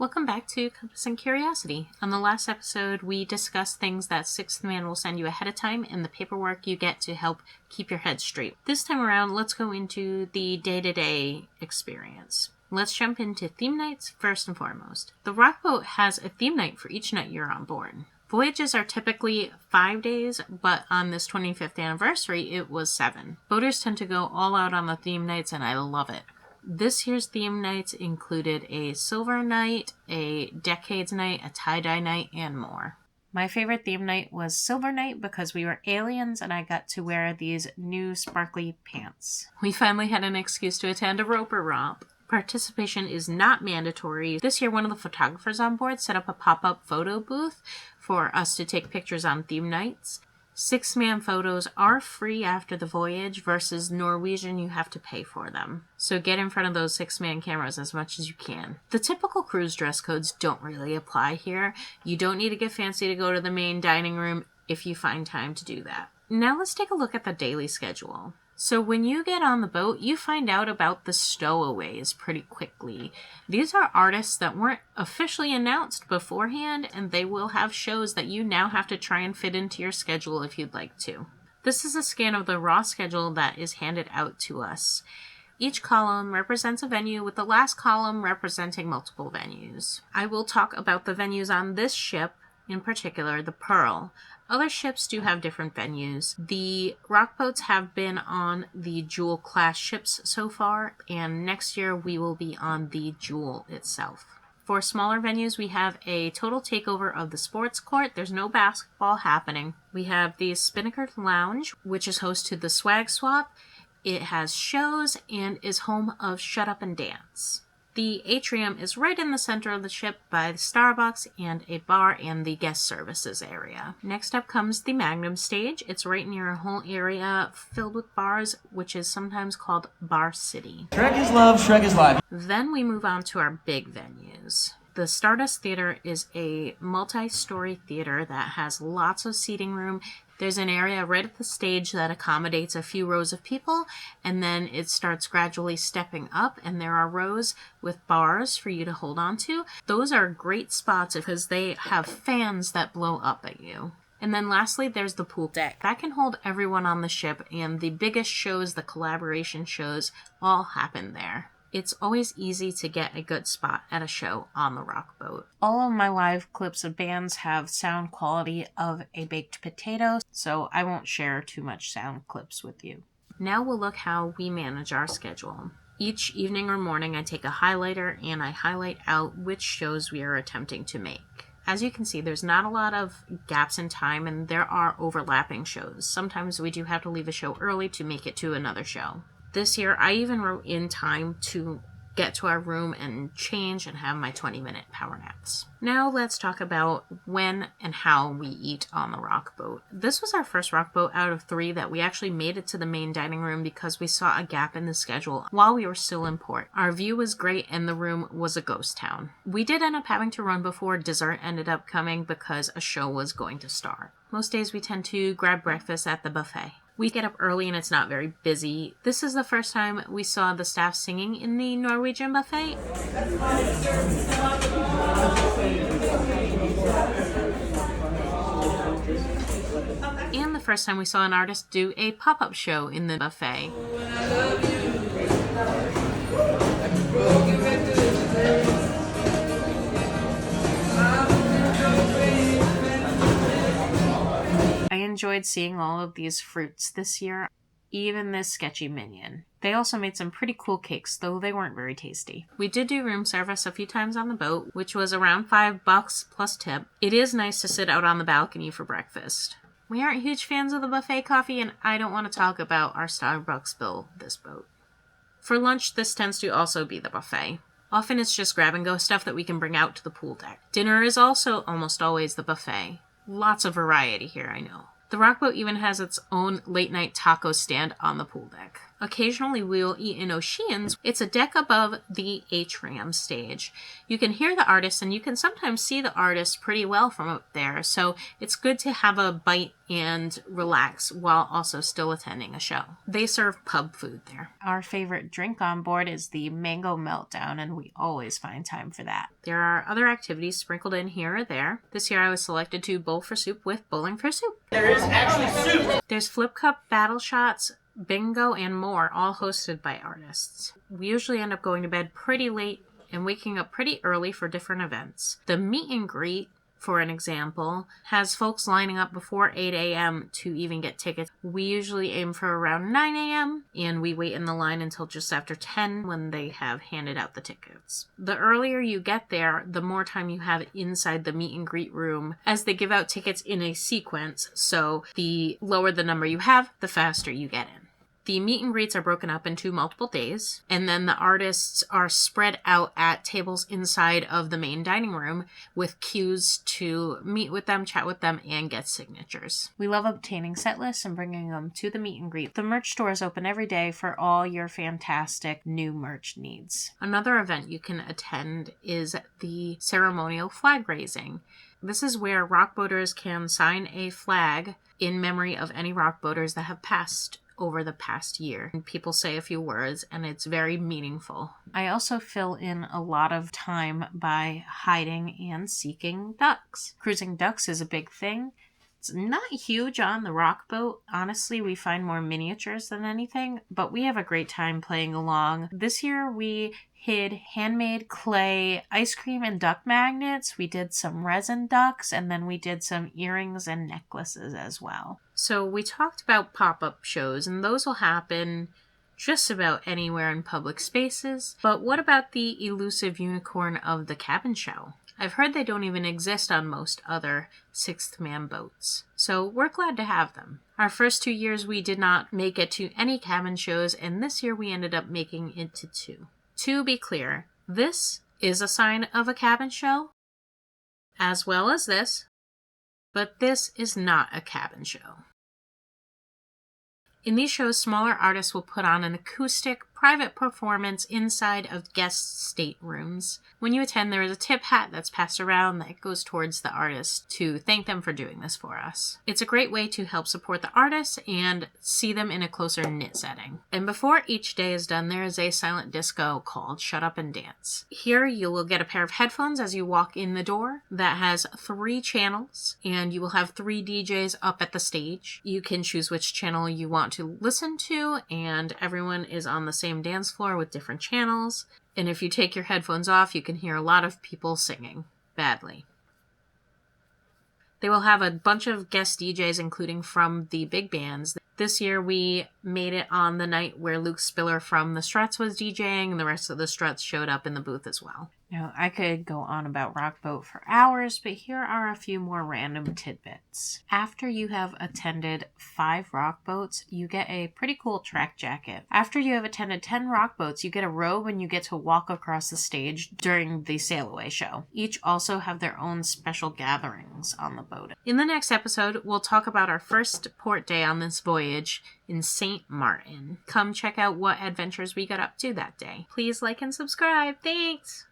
Welcome back to Compass and Curiosity. On the last episode, we discussed things that Sixthman will send you ahead of time and the paperwork you get to help keep your head straight. This time around, let's go into the day-to-day experience. Let's jump into theme nights first and foremost. The Rockboat has a theme night for each night you're on board. Voyages are typically 5 days, but on this 25th anniversary, it was 7. Boaters tend to go all out on the theme nights, and I love it. This year's theme nights included a silver night, a decades night, a tie-dye night, and more. My favorite theme night was silver night because we were aliens and I got to wear these new sparkly pants. We finally had an excuse to attend a roper romp. Participation is not mandatory. This year, one of the photographers on board set up a pop-up photo booth for us to take pictures on theme nights. Sixthman photos are free after the voyage versus Norwegian, you have to pay for them. So get in front of those Sixthman cameras as much as you can. The typical cruise dress codes don't really apply here. You don't need to get fancy to go to the main dining room if you find time to do that. Now let's take a look at the daily schedule. So when you get on the boat, you find out about the stowaways pretty quickly. These are artists that weren't officially announced beforehand, and they will have shows that you now have to try and fit into your schedule if you'd like to. This is a scan of the raw schedule that is handed out to us. Each column represents a venue, with the last column representing multiple venues. I will talk about the venues on this ship, in particular the Pearl. Other ships do have different venues. The Rockboats have been on the Jewel class ships so far, and next year we will be on the Jewel itself. For smaller venues, we have a total takeover of the sports court. There's no basketball happening. We have the Spinnaker Lounge, which is host to the Swag Swap. It has shows and is home of Shut Up and Dance. The atrium is right in the center of the ship by the Starbucks and a bar and the guest services area. Next up comes the Magnum stage. It's right near a whole area filled with bars, which is sometimes called Bar City. Shrek is love, Shrek is live. Then we move on to our big venues. The Stardust Theater is a multi-story theater that has lots of seating room. There's an area right at the stage that accommodates a few rows of people, and then it starts gradually stepping up, and there are rows with bars for you to hold on to. Those are great spots because they have fans that blow up at you. And then lastly, there's the pool deck. That can hold everyone on the ship, and the biggest shows, the collaboration shows, all happen there. It's always easy to get a good spot at a show on the Rockboat. All of my live clips of bands have sound quality of a baked potato, so I won't share too much sound clips with you. Now we'll look how we manage our schedule. Each evening or morning I take a highlighter and I highlight out which shows we are attempting to make. As you can see, there's not a lot of gaps in time and there are overlapping shows. Sometimes we do have to leave a show early to make it to another show. This year, I even wrote in time to get to our room and change and have my 20-minute power naps. Now let's talk about when and how we eat on the Rockboat. This was our first Rockboat out of 3 that we actually made it to the main dining room because we saw a gap in the schedule while we were still in port. Our view was great and the room was a ghost town. We did end up having to run before dessert ended up coming because a show was going to start. Most days we tend to grab breakfast at the buffet. We get up early and it's not very busy. This is the first time we saw the staff singing in the Norwegian buffet. And the first time we saw an artist do a pop-up show in the buffet. I enjoyed seeing all of these fruits this year, even this sketchy minion. They also made some pretty cool cakes, though they weren't very tasty. We did do room service a few times on the boat, which was around $5 plus tip. It is nice to sit out on the balcony for breakfast. We aren't huge fans of the buffet coffee, and I don't want to talk about our Starbucks bill this boat. For lunch, this tends to also be the buffet. Often it's just grab-and-go stuff that we can bring out to the pool deck. Dinner is also almost always the buffet. Lots of variety here, I know. The Rockboat even has its own late-night taco stand on the pool deck. Occasionally, we'll eat in Oceans. It's a deck above the H-Ram stage. You can hear the artists, and you can sometimes see the artists pretty well from up there, so it's good to have a bite and relax while also still attending a show. They serve pub food there. Our favorite drink on board is the Mango Meltdown, and we always find time for that. There are other activities sprinkled in here or there. This year I was selected to bowl for soup with bowling for soup. There is actually soup! There's flip cup, battle shots, bingo, and more, all hosted by artists. We usually end up going to bed pretty late and waking up pretty early for different events. The meet and greet, for an example, has folks lining up before 8 a.m. to even get tickets. We usually aim for around 9 a.m. and we wait in the line until just after 10 when they have handed out the tickets. The earlier you get there, the more time you have inside the meet and greet room as they give out tickets in a sequence, so the lower the number you have, the faster you get in. The meet and greets are broken up into multiple days, and then the artists are spread out at tables inside of the main dining room with queues to meet with them, chat with them, and get signatures. We love obtaining set lists and bringing them to the meet and greet. The merch store is open every day for all your fantastic new merch needs. Another event you can attend is the ceremonial flag raising. This is where rockboaters can sign a flag in memory of any rockboaters that have passed over the past year. And people say a few words, and it's very meaningful. I also fill in a lot of time by hiding and seeking ducks. Cruising ducks is a big thing. It's not huge on the Rockboat. Honestly, we find more miniatures than anything, but we have a great time playing along. This year we hid handmade clay ice cream and duck magnets. We did some resin ducks, and then we did some earrings and necklaces as well. So we talked about pop-up shows, and those will happen just about anywhere in public spaces. But what about the elusive unicorn of the cabin show? I've heard they don't even exist on most other Sixthman boats, so we're glad to have them. Our first 2 years we did not make it to any cabin shows, and this year we ended up making it to 2. To be clear, this is a sign of a cabin show, as well as this, but this is not a cabin show. In these shows, smaller artists will put on an acoustic, private performance inside of guest staterooms. When you attend, there is a tip hat that's passed around that goes towards the artist to thank them for doing this for us. It's a great way to help support the artists and see them in a closer knit setting. And before each day is done, there is a silent disco called Shut Up and Dance. Here you will get a pair of headphones as you walk in the door that has 3 channels, and you will have 3 DJs up at the stage. You can choose which channel you want to listen to, and everyone is on the same dance floor with different channels. And if you take your headphones off, you can hear a lot of people singing badly. They will have a bunch of guest DJs, including from the big bands. This year we made it on the night where Luke Spiller from the Struts was DJing, and the rest of the Struts showed up in the booth as well. Now, I could go on about Rockboat for hours, but here are a few more random tidbits. After you have attended 5 Rockboats, you get a pretty cool track jacket. After you have attended 10 Rockboats, you get a robe and you get to walk across the stage during the sail away show. Each also have their own special gatherings on the boat. In the next episode, we'll talk about our first port day on this voyage in St. Martin. Come check out what adventures we got up to that day. Please like and subscribe. Thanks!